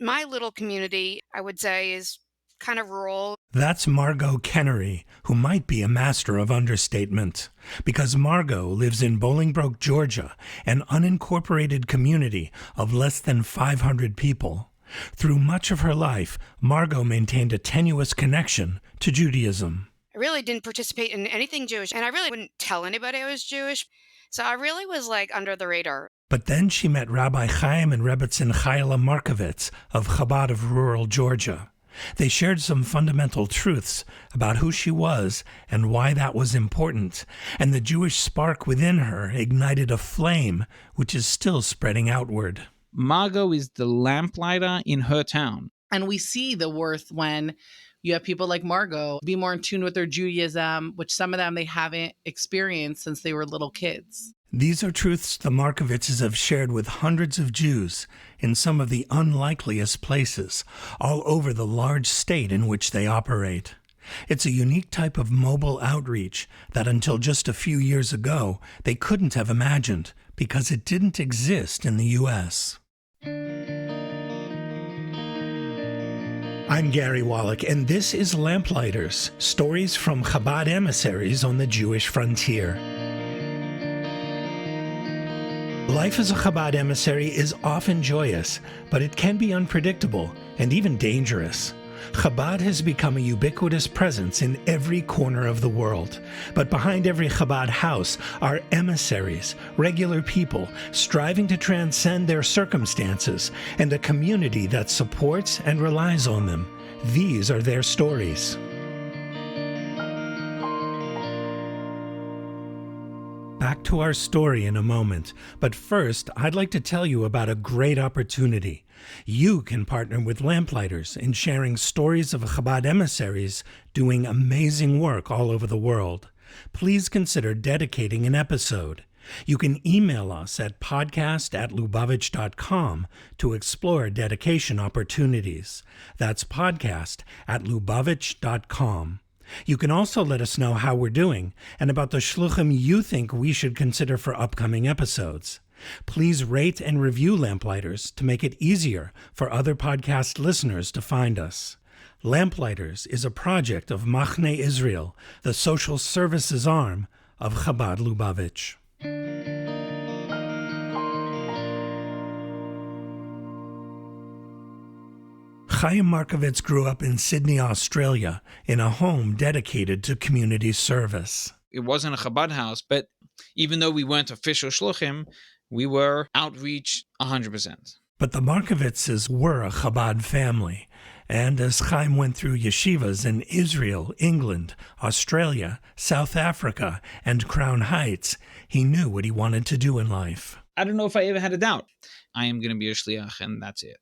My little community, I would say, is kind of rural. That's Margot Kennery, who might be a master of understatement, because Margot lives in Bolingbroke, Georgia, an unincorporated community of less than 500 people. Through much of her life, Margot maintained a tenuous connection to Judaism. I really didn't participate in anything Jewish, and I really wouldn't tell anybody I was Jewish. So I really was like under the radar. But then she met Rabbi Chaim and Rebbetzin Chayla Markovitz of Chabad of rural Georgia. They shared some fundamental truths about who she was and why that was important, and the Jewish spark within her ignited a flame which is still spreading outward. Margot is the lamplighter in her town. And we see the worth when you have people like Margot be more in tune with their Judaism, which some of them they haven't experienced since they were little kids. These are truths the Markovitzes have shared with hundreds of Jews in some of the unlikeliest places, all over the large state in which they operate. It's a unique type of mobile outreach that until just a few years ago they couldn't have imagined because it didn't exist in the U.S. I'm Gary Wallach, and this is Lamplighters, stories from Chabad emissaries on the Jewish frontier. Life as a Chabad emissary is often joyous, but it can be unpredictable and even dangerous. Chabad has become a ubiquitous presence in every corner of the world. But behind every Chabad house are emissaries, regular people, striving to transcend their circumstances, and a community that supports and relies on them. These are their stories. Back to our story in a moment, but first I'd like to tell you about a great opportunity. You can partner with Lamplighters in sharing stories of Chabad emissaries doing amazing work all over the world. Please consider dedicating an episode. You can email us at podcast@lubavitch.com to explore dedication opportunities. That's podcast@lubavitch.com. You can also let us know how we're doing and about the shluchim you think we should consider for upcoming episodes. Please rate and review Lamplighters to make it easier for other podcast listeners to find us. Lamplighters is a project of Machne Israel, the social services arm of Chabad Lubavitch. Chaim Markovitz grew up in Sydney, Australia, in a home dedicated to community service. It wasn't a Chabad house, but even though we weren't official shluchim, we were outreach 100%. But the Markovitzes were a Chabad family, and as Chaim went through yeshivas in Israel, England, Australia, South Africa, and Crown Heights, he knew what he wanted to do in life. I don't know if I ever had a doubt. I am going to be a shliach, and that's it.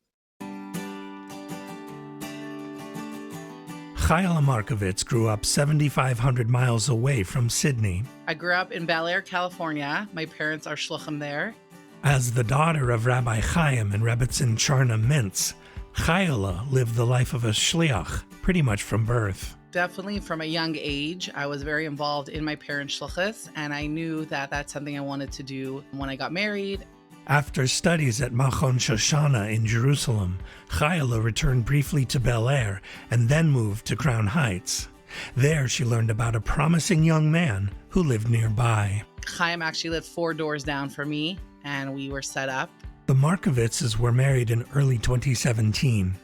Chayla Markovitz grew up 7,500 miles away from Sydney. I grew up in Bel Air, California. My parents are shluchim there. As the daughter of Rabbi Chaim and Rebbetzin Charna Mintz, Chayla lived the life of a shliach pretty much from birth. Definitely from a young age, I was very involved in my parents' shluchas, and I knew that that's something I wanted to do when I got married. After studies at Machon Shoshana in Jerusalem, Chayla returned briefly to Bel Air and then moved to Crown Heights. There she learned about a promising young man who lived nearby. Chaim actually lived 4 doors down from me, and we were set up. The Markovitzes were married in early 2017.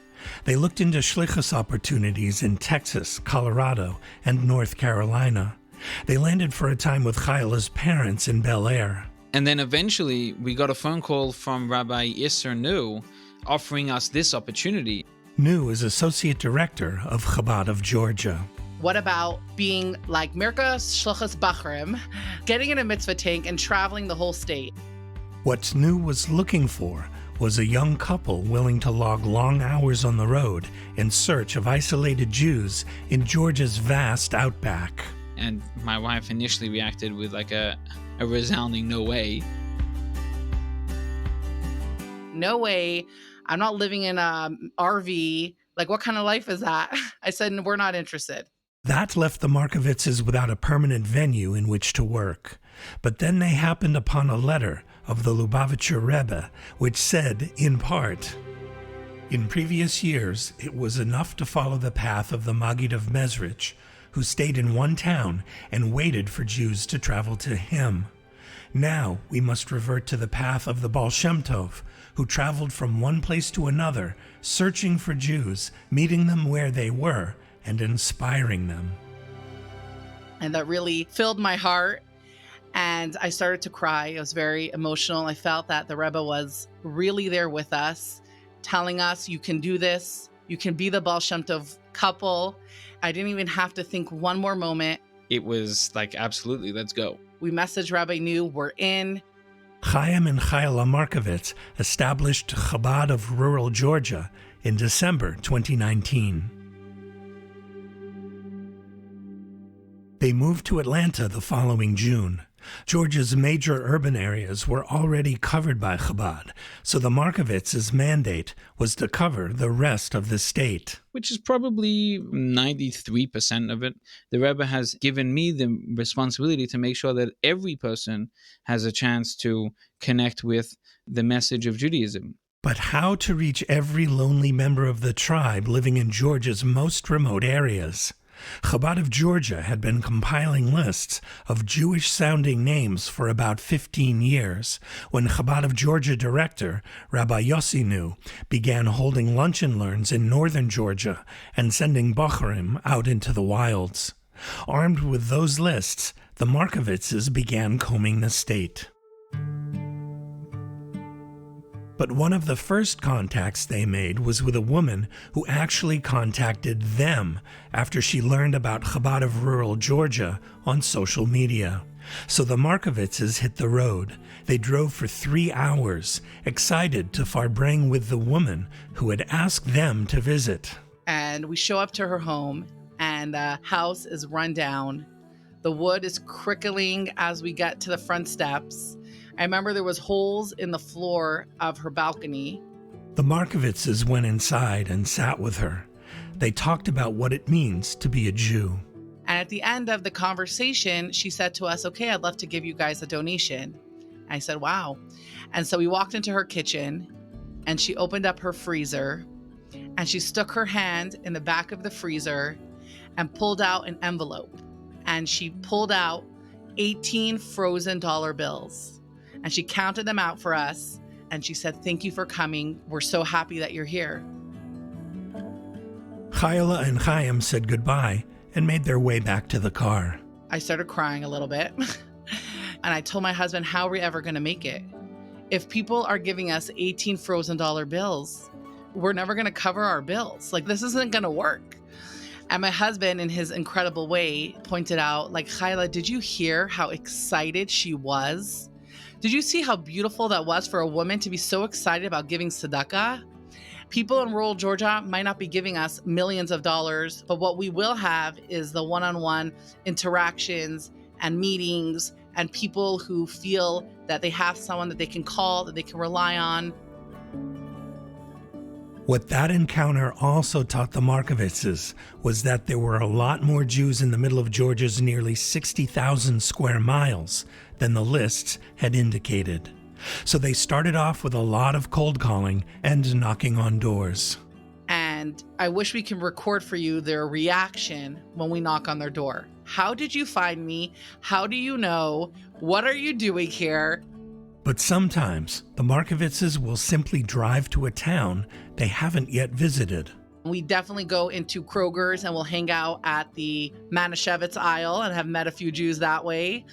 They looked into shlichus opportunities in Texas, Colorado, and North Carolina. They landed for a time with Chayla's parents in Bel Air. And then eventually we got a phone call from Rabbi Isser Nu offering us this opportunity. Nu is Associate Director of Chabad of Georgia. What about being like Mirka Shluchas Bachrim, getting in a mitzvah tank and traveling the whole state? What Nu was looking for was a young couple willing to log long hours on the road in search of isolated Jews in Georgia's vast outback. And my wife initially reacted with like a resounding no way. No way. I'm not living in an RV. Like, what kind of life is that? I said, we're not interested. That left the Markovitzes without a permanent venue in which to work. But then they happened upon a letter of the Lubavitcher Rebbe, which said, in part, In previous years, it was enough to follow the path of the Maggid of Mezrich, who stayed in one town and waited for Jews to travel to him. Now we must revert to the path of the Baal Shem Tov, who traveled from one place to another, searching for Jews, meeting them where they were, and inspiring them. And that really filled my heart. And I started to cry. It was very emotional. I felt that the Rebbe was really there with us, telling us, you can do this. You can be the Baal Shem Tov couple. I didn't even have to think one more moment. It was like, absolutely, let's go. We messaged Rabbi New, we're in. Chaim and Chayla Markovitz established Chabad of rural Georgia in December 2019. They moved to Atlanta the following June. Georgia's major urban areas were already covered by Chabad, so the Markovitz's mandate was to cover the rest of the state. Which is probably 93% of it. The Rebbe has given me the responsibility to make sure that every person has a chance to connect with the message of Judaism. But how to reach every lonely member of the tribe living in Georgia's most remote areas? Chabad of Georgia had been compiling lists of Jewish-sounding names for about 15 years when Chabad of Georgia director Rabbi Yossi Nu began holding lunch and learns in northern Georgia and sending Bochurim out into the wilds. Armed with those lists, the Markovitzes began combing the state. But one of the first contacts they made was with a woman who actually contacted them after she learned about Chabad of rural Georgia on social media. So the Markovitzes hit the road. They drove for 3 hours, excited to Farbrengen with the woman who had asked them to visit. And we show up to her home, and the house is run down. The wood is crickling as we get to the front steps. I remember there was holes in the floor of her balcony. The Markovitzes went inside and sat with her. They talked about what it means to be a Jew. And at the end of the conversation, she said to us, okay, I'd love to give you guys a donation. I said, wow. And so we walked into her kitchen, and she opened up her freezer, and she stuck her hand in the back of the freezer and pulled out an envelope. And she pulled out 18 frozen dollar bills. And she counted them out for us, and she said, thank you for coming. We're so happy that you're here. Chayla and Chaim said goodbye and made their way back to the car. I started crying a little bit. And I told my husband, how are we ever going to make it? If people are giving us 18 frozen dollar bills, we're never going to cover our bills. Like, this isn't going to work. And my husband, in his incredible way, pointed out, like, Chayla, did you hear how excited she was? Did you see how beautiful that was for a woman to be so excited about giving tzedakah? People in rural Georgia might not be giving us millions of dollars, but what we will have is the one-on-one interactions and meetings and people who feel that they have someone that they can call, that they can rely on. What that encounter also taught the Markovitzes was that there were a lot more Jews in the middle of Georgia's nearly 60,000 square miles than the lists had indicated. So they started off with a lot of cold calling and knocking on doors. And I wish we can record for you their reaction when we knock on their door. How did you find me? How do you know? What are you doing here? But sometimes the Markovitzes will simply drive to a town they haven't yet visited. We definitely go into Kroger's and we'll hang out at the Manischewitz aisle and have met a few Jews that way.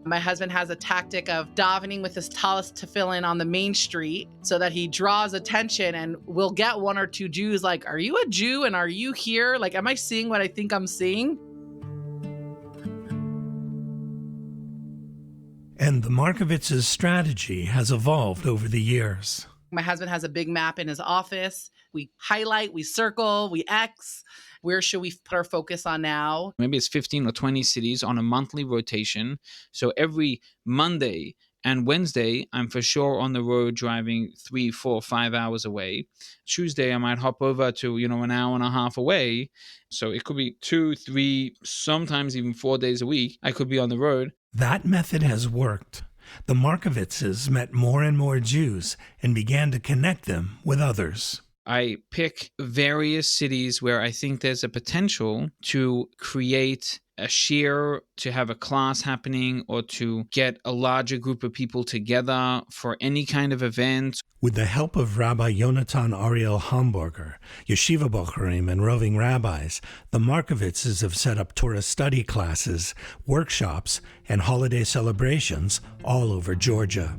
My husband has a tactic of davening with his talis tefillin on the main street so that he draws attention, and we'll get 1 or 2 Jews like, are you a Jew and are you here? Like, am I seeing what I think I'm seeing? And the Markovitzes' strategy has evolved over the years. My husband has a big map in his office. We highlight, we circle, we X. Where should we put our focus on now? Maybe it's 15 or 20 cities on a monthly rotation. So every Monday and Wednesday, I'm for sure on the road driving 3, 4, 5 hours away. Tuesday, I might hop over to, an hour and a half away. So it could be 2, 3, sometimes even 4 days a week. I could be on the road. That method has worked. The Markovitzes met more and more Jews and began to connect them with others. I pick various cities where I think there's a potential to create a shir, to have a class happening, or to get a larger group of people together for any kind of event. With the help of Rabbi Yonatan Ariel Hamburger, Yeshiva Bochurim, and roving rabbis, the Markovitzes have set up Torah study classes, workshops, and holiday celebrations all over Georgia.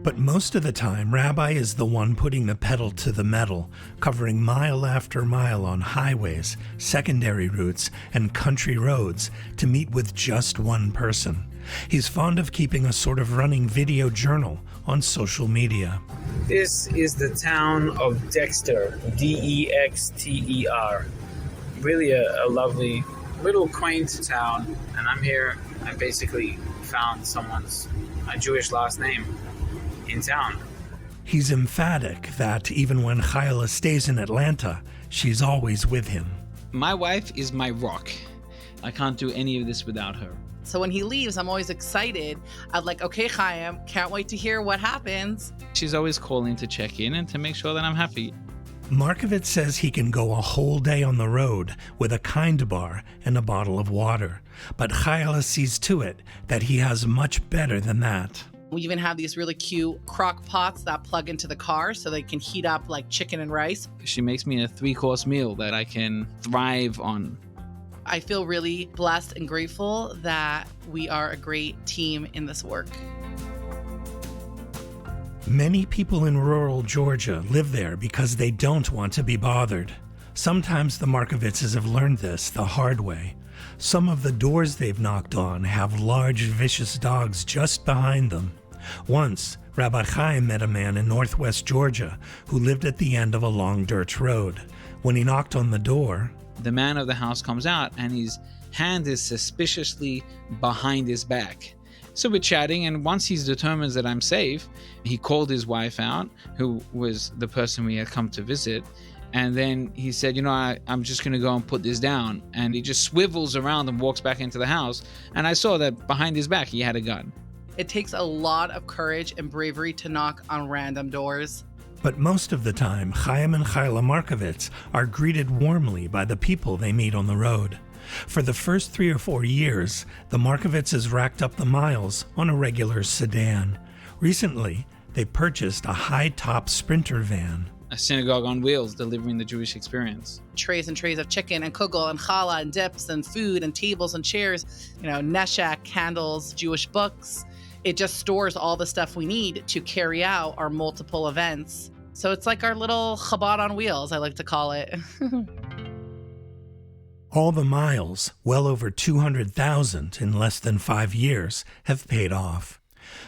But most of the time, Rabbi is the one putting the pedal to the metal, covering mile after mile on highways, secondary routes, and country roads to meet with just one person. He's fond of keeping a sort of running video journal on social media. This is the town of Dexter, Dexter. Really a lovely little quaint town, and I'm here. I basically found someone's Jewish last name in town. He's emphatic that even when Chayla stays in Atlanta, she's always with him. My wife is my rock. I can't do any of this without her. So when he leaves, I'm always excited. I'm like, okay, Chaim, can't wait to hear what happens. She's always calling to check in and to make sure that I'm happy. Markovitz says he can go a whole day on the road with a kind bar and a bottle of water. But Chayla sees to it that he has much better than that. We even have these really cute crock pots that plug into the car so they can heat up like chicken and rice. She makes me a 3-course meal that I can thrive on. I feel really blessed and grateful that we are a great team in this work. Many people in rural Georgia live there because they don't want to be bothered. Sometimes the Markovitzes have learned this the hard way. Some of the doors they've knocked on have large, vicious dogs just behind them. Once, Rabbi Chaim met a man in northwest Georgia who lived at the end of a long dirt road. When he knocked on the door, the man of the house comes out and his hand is suspiciously behind his back. So we're chatting, and once he's determined that I'm safe, he called his wife out, who was the person we had come to visit. And then he said, I'm just going to go and put this down. And he just swivels around and walks back into the house. And I saw that behind his back, he had a gun. It takes a lot of courage and bravery to knock on random doors. But most of the time, Chaim and Chayla Markovitz are greeted warmly by the people they meet on the road. For the first 3 or 4 years, the Markovitzes racked up the miles on a regular sedan. Recently, they purchased a high-top Sprinter van. A synagogue on wheels delivering the Jewish experience. Trays and trays of chicken and kugel and challah and dips and food and tables and chairs, neshek, candles, Jewish books. It just stores all the stuff we need to carry out our multiple events. So it's like our little Chabad on wheels, I like to call it. All the miles, well over 200,000 in less than 5 years, have paid off.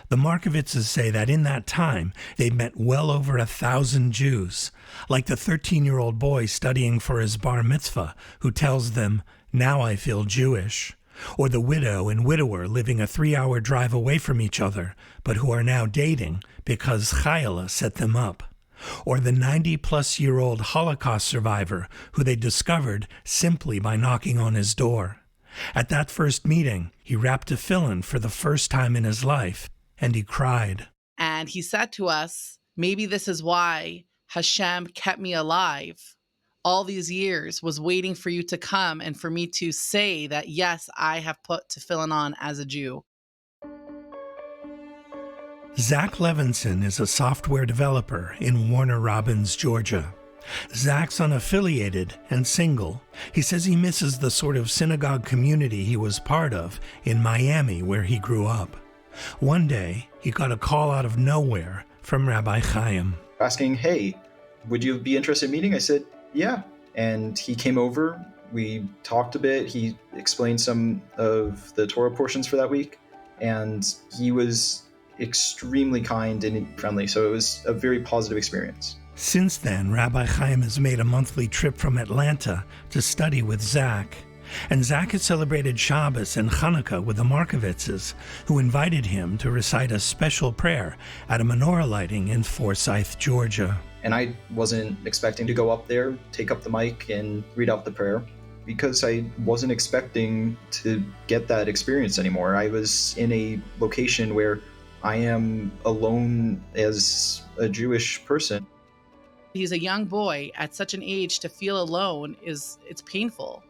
The Markovitzes say that in that time, they've met well over 1,000 Jews, like the 13-year-old boy studying for his bar mitzvah who tells them, "Now I feel Jewish," or the widow and widower living a 3-hour drive away from each other, but who are now dating because Chayla set them up, or the 90-plus-year-old Holocaust survivor who they discovered simply by knocking on his door. At that first meeting, he wrapped tefillin for the first time in his life, and he cried. And he said to us, maybe this is why Hashem kept me alive all these years, was waiting for you to come and for me to say that, yes, I have put tefillin on as a Jew. Zach Levinson is a software developer in Warner Robins, Georgia. Zach's unaffiliated and single. He says he misses the sort of synagogue community he was part of in Miami, where he grew up. One day, he got a call out of nowhere from Rabbi Chaim. Asking, hey, would you be interested in meeting? I said, yeah. And he came over, we talked a bit, he explained some of the Torah portions for that week, and he was extremely kind and friendly, so it was a very positive experience. Since then, Rabbi Chaim has made a monthly trip from Atlanta to study with Zach. And Zach has celebrated Shabbos and Hanukkah with the Markovitzes, who invited him to recite a special prayer at a menorah lighting in Forsyth, Georgia. And I wasn't expecting to go up there, take up the mic, and read out the prayer, because I wasn't expecting to get that experience anymore. I was in a location where I am alone as a Jewish person. He's a young boy at such an age. To feel alone it's painful.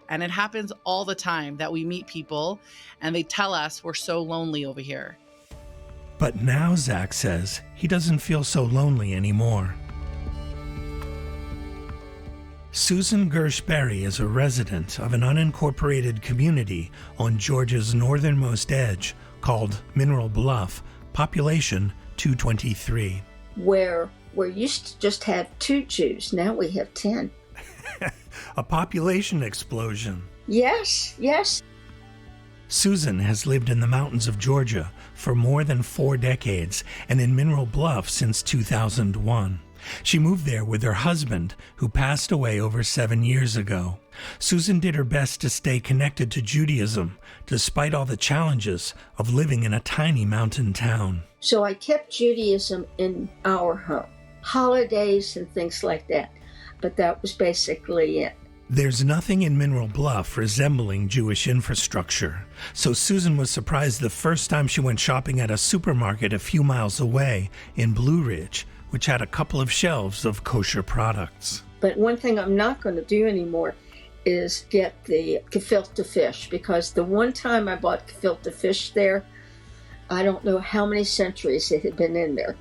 And it happens all the time that we meet people and they tell us we're so lonely over here. But now Zach says he doesn't feel so lonely anymore. Susan Gersh-Berry is a resident of an unincorporated community on Georgia's northernmost edge called Mineral Bluff, population 223. Where we used to just have 2 Jews, now we have 10. A population explosion. Yes, yes. Susan has lived in the mountains of Georgia for more than 4 decades and in Mineral Bluff since 2001. She moved there with her husband, who passed away over 7 years ago. Susan did her best to stay connected to Judaism, despite all the challenges of living in a tiny mountain town. So I kept Judaism in our home, holidays and things like that. But that was basically it. There's nothing in Mineral Bluff resembling Jewish infrastructure, so Susan was surprised the first time she went shopping at a supermarket a few miles away in Blue Ridge, which had a couple of shelves of kosher products. But one thing I'm not going to do anymore is get the gefilte fish, because the one time I bought gefilte fish there, I don't know how many centuries it had been in there.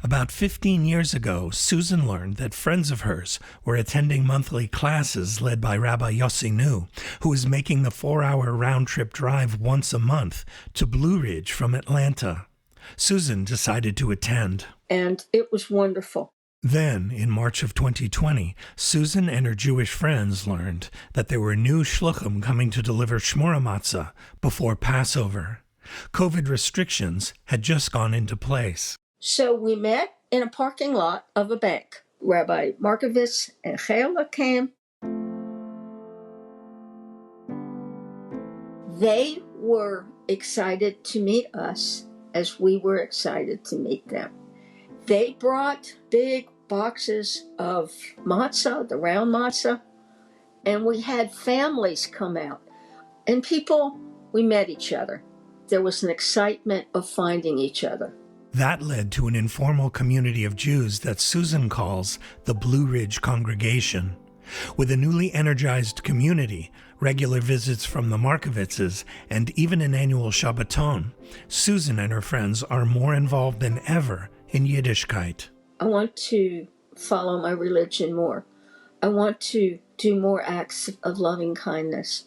About 15 years ago, Susan learned that friends of hers were attending monthly classes led by Rabbi Yossi Nu, who was making the 4-hour round-trip drive once a month to Blue Ridge from Atlanta. Susan decided to attend. And it was wonderful. Then, in March of 2020, Susan and her Jewish friends learned that there were new shluchim coming to deliver shmura matzah before Passover. COVID restrictions had just gone into place. So we met in a parking lot of a bank. Rabbi Markovitz and Chayla came. They were excited to meet us as we were excited to meet them. They brought big boxes of matzah, the round matzah, and we had families come out. And people, we met each other. There was an excitement of finding each other. That led to an informal community of Jews that Susan calls the Blue Ridge Congregation. With a newly energized community, regular visits from the Markovitzes, and even an annual Shabbaton, Susan and her friends are more involved than ever in Yiddishkeit. I want to follow my religion more. I want to do more acts of loving kindness.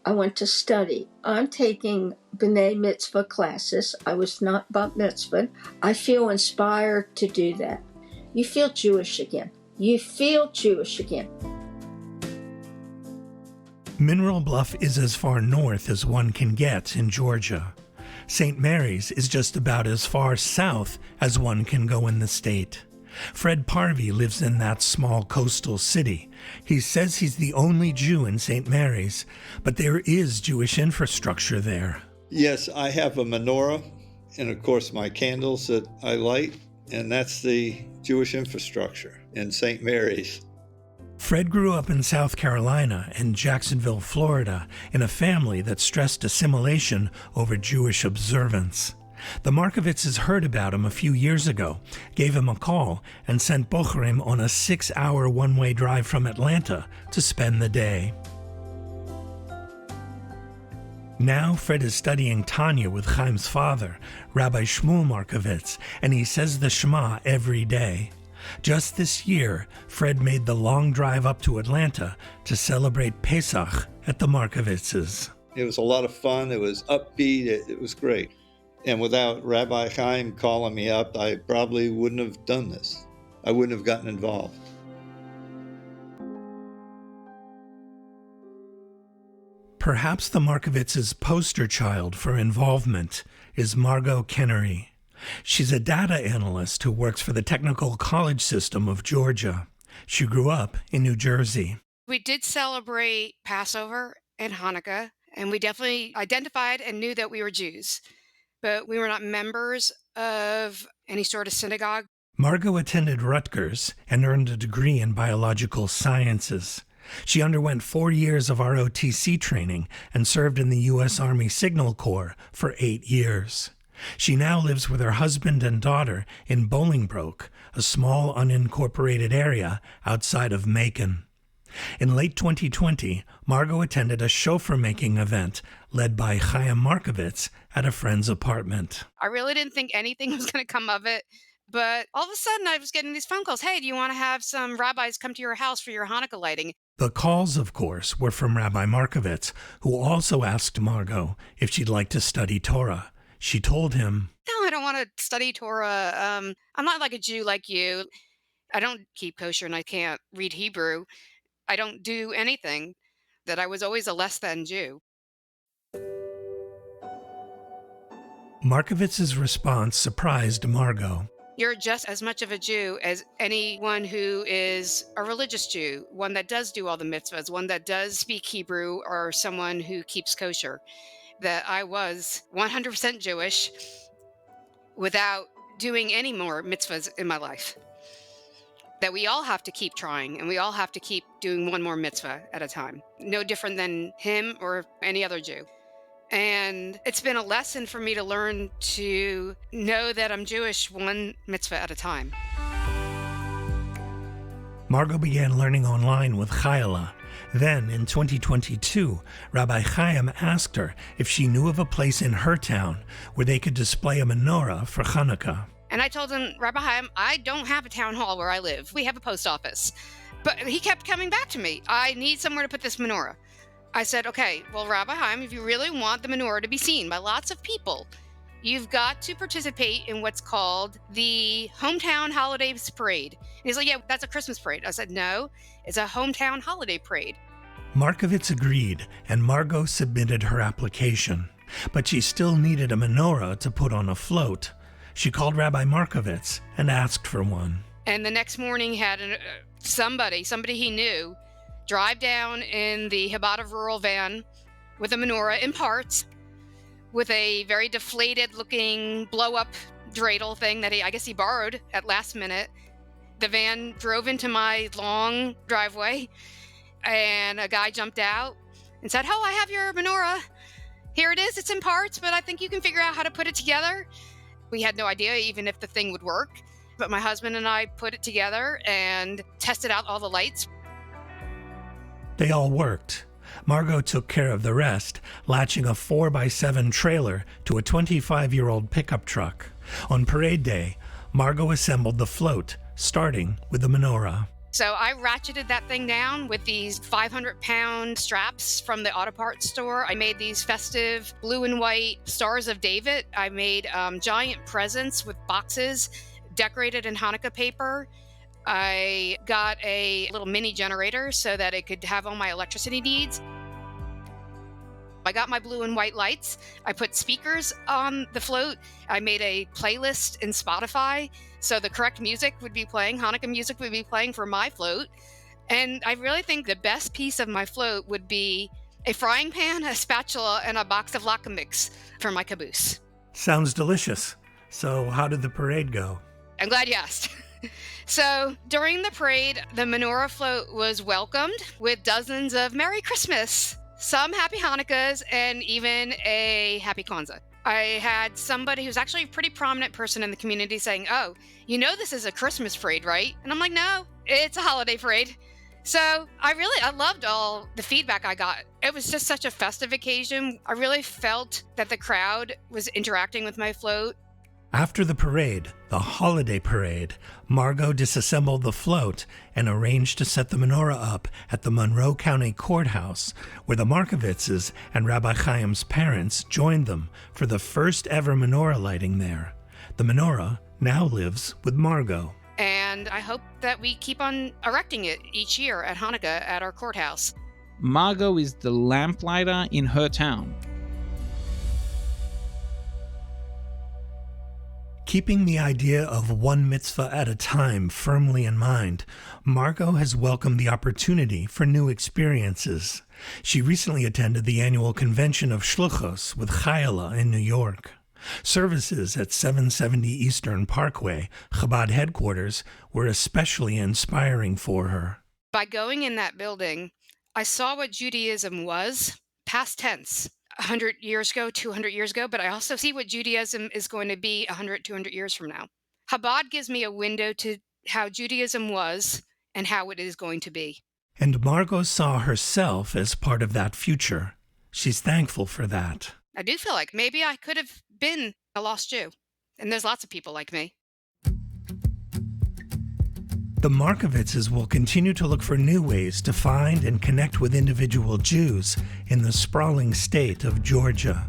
I want to study. I'm taking B'nai Mitzvah classes. I was not bat mitzvah. I feel inspired to do that. You feel Jewish again. You feel Jewish again. Mineral Bluff is as far north as one can get in Georgia. St. Mary's is just about as far south as one can go in the state. Fred Parvey lives in that small coastal city. He says he's the only Jew in St. Mary's, but there is Jewish infrastructure there. Yes, I have a menorah and, of course, my candles that I light, and that's the Jewish infrastructure in St. Mary's. Fred grew up in South Carolina and Jacksonville, Florida, in a family that stressed assimilation over Jewish observance. The Markovitzes heard about him a few years ago, gave him a call, and sent Bochurim on a 6-hour one-way drive from Atlanta to spend the day. Now Fred is studying Tanya with Chaim's father, Rabbi Shmuel Markovitz, and he says the Shema every day. Just this year, Fred made the long drive up to Atlanta to celebrate Pesach at the Markovitzes. It was a lot of fun. It was upbeat. It was great. And without Rabbi Chaim calling me up, I probably wouldn't have done this. I wouldn't have gotten involved. Perhaps the Markovitzes' poster child for involvement is Margot Kennery. She's a data analyst who works for the technical college system of Georgia. She grew up in New Jersey. We did celebrate Passover and Hanukkah, and we definitely identified and knew that we were Jews. But we were not members of any sort of synagogue. Margot attended Rutgers and earned a degree in biological sciences. She underwent 4 years of ROTC training and served in the U.S. Army Signal Corps for 8 years. She now lives with her husband and daughter in Bolingbroke, a small unincorporated area outside of Macon. In late 2020, Margot attended a chauffeur-making event led by Chaim Markovitz at a friend's apartment. I really didn't think anything was going to come of it. But all of a sudden, I was getting these phone calls. Hey, do you want to have some rabbis come to your house for your Hanukkah lighting? The calls, of course, were from Rabbi Markovitz, who also asked Margot if she'd like to study Torah. She told him, No, I don't want to study Torah. I'm not like a Jew like you. I don't keep kosher and I can't read Hebrew. I don't do anything. That I was always a less than Jew. Markovitz's response surprised Margot. You're just as much of a Jew as anyone who is a religious Jew, one that does do all the mitzvahs, one that does speak Hebrew, or someone who keeps kosher. That I was 100% Jewish without doing any more mitzvahs in my life. That we all have to keep trying, and we all have to keep doing one more mitzvah at a time. No different than him or any other Jew. And it's been a lesson for me to learn to know that I'm Jewish one mitzvah at a time. Margot began learning online with Chayla. Then, in 2022, Rabbi Chaim asked her if she knew of a place in her town where they could display a menorah for Hanukkah. And I told him, Rabbi Chaim, I don't have a town hall where I live. We have a post office. But he kept coming back to me. I need somewhere to put this menorah. I said, okay, well, Rabbi Chaim, if you really want the menorah to be seen by lots of people, you've got to participate in what's called the Hometown Holidays Parade. And he's like, yeah, that's a Christmas parade. I said, no, it's a hometown holiday parade. Markovitz agreed, and Margot submitted her application. But she still needed a menorah to put on a float. She called Rabbi Markovitz and asked for one. And the next morning had somebody he knew, drive down in the Chabad rural van with a menorah in parts, with a very deflated looking blow up dreidel thing that I guess he borrowed at last minute. The van drove into my long driveway and a guy jumped out and said, oh, I have your menorah. Here it is. It's in parts, but I think you can figure out how to put it together. We had no idea even if the thing would work, but my husband and I put it together and tested out all the lights. They all worked. Margot took care of the rest, latching a 4x7 trailer to a 25-year-old pickup truck. On parade day, Margot assembled the float, starting with the menorah. So I ratcheted that thing down with these 500-pound straps from the auto parts store. I made these festive blue and white Stars of David. I made giant presents with boxes decorated in Hanukkah paper. I got a little mini generator so that it could have all my electricity needs. I got my blue and white lights. I put speakers on the float. I made a playlist in Spotify so the correct music would be playing. Hanukkah music would be playing for my float. And I really think the best piece of my float would be a frying pan, a spatula, and a box of latke mix for my caboose. Sounds delicious. So how did the parade go? I'm glad you asked. So during the parade, the menorah float was welcomed with dozens of Merry Christmas, some Happy Hanukkahs, and even a Happy Kwanzaa. I had somebody who's actually a pretty prominent person in the community saying, oh, you know this is a Christmas parade, right? And I'm like, no, it's a holiday parade. So I loved all the feedback I got. It was just such a festive occasion. I really felt that the crowd was interacting with my float. After the parade, the holiday parade, Margot disassembled the float and arranged to set the menorah up at the Monroe County Courthouse, where the Markovitzes and Rabbi Chaim's parents joined them for the first ever menorah lighting there. The menorah now lives with Margot. And I hope that we keep on erecting it each year at Hanukkah at our courthouse. Margot is the lamplighter in her town. Keeping the idea of one mitzvah at a time firmly in mind, Margot has welcomed the opportunity for new experiences. She recently attended the annual convention of Shluchos with Chayla in New York. Services at 770 Eastern Parkway, Chabad headquarters, were especially inspiring for her. By going in that building, I saw what Judaism was, past tense, 100 years ago, 200 years ago, but I also see what Judaism is going to be 100, 200 years from now. Chabad gives me a window to how Judaism was and how it is going to be. And Margot saw herself as part of that future. She's thankful for that. I do feel like maybe I could have been a lost Jew. And there's lots of people like me. The Markovitzes will continue to look for new ways to find and connect with individual Jews in the sprawling state of Georgia.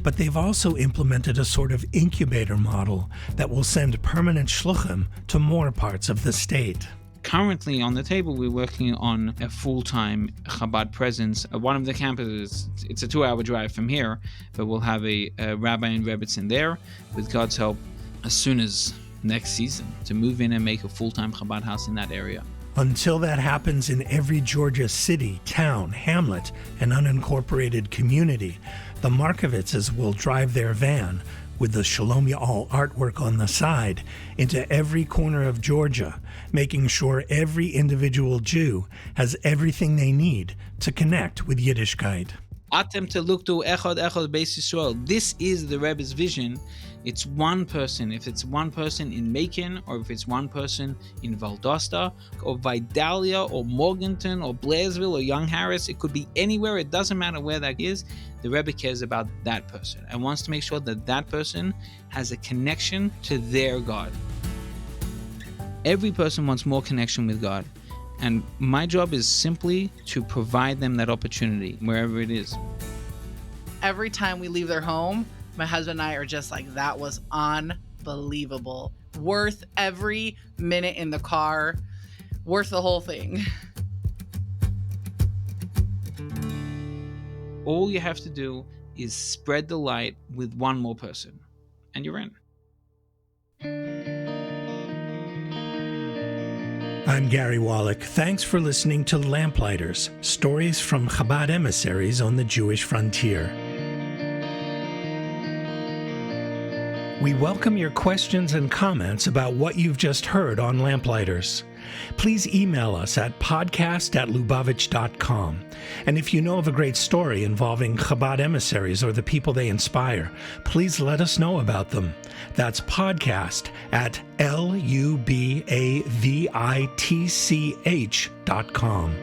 But they've also implemented a sort of incubator model that will send permanent shluchim to more parts of the state. Currently on the table, we're working on a full-time Chabad presence. One of the campuses, it's a 2-hour drive from here, but we'll have a rabbi and rebbitzin there, with God's help, as soon as next season, to move in and make a full-time Chabad house in that area. Until that happens in every Georgia city, town, hamlet, and unincorporated community, the Markovitzes will drive their van with the Shalom Ya'al artwork on the side into every corner of Georgia, making sure every individual Jew has everything they need to connect with Yiddishkeit. Atem teluktu echad Beis Yisrael. This is the Rebbe's vision. It's one person. If it's one person in Macon, or if it's one person in Valdosta, or Vidalia, or Morganton, or Blairsville, or Young Harris, it could be anywhere. It doesn't matter where that is. The Rebbe cares about that person and wants to make sure that that person has a connection to their God. Every person wants more connection with God. And my job is simply to provide them that opportunity, wherever it is. Every time we leave their home, my husband and I are just like, that was unbelievable. Worth every minute in the car, worth the whole thing. All you have to do is spread the light with one more person, and you're in. I'm Gary Wallach. Thanks for listening to Lamplighters, stories from Chabad emissaries on the Jewish frontier. We welcome your questions and comments about what you've just heard on Lamplighters. Please email us at podcast@lubavitch.com. And if you know of a great story involving Chabad emissaries or the people they inspire, please let us know about them. That's podcast@lubavitch.com.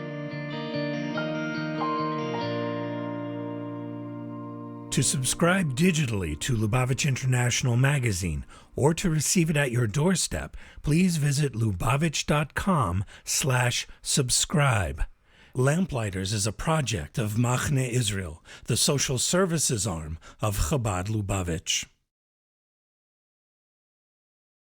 To subscribe digitally to Lubavitch International Magazine or to receive it at your doorstep, please visit lubavitch.com/subscribe. Lamplighters is a project of Machne Israel, the social services arm of Chabad Lubavitch.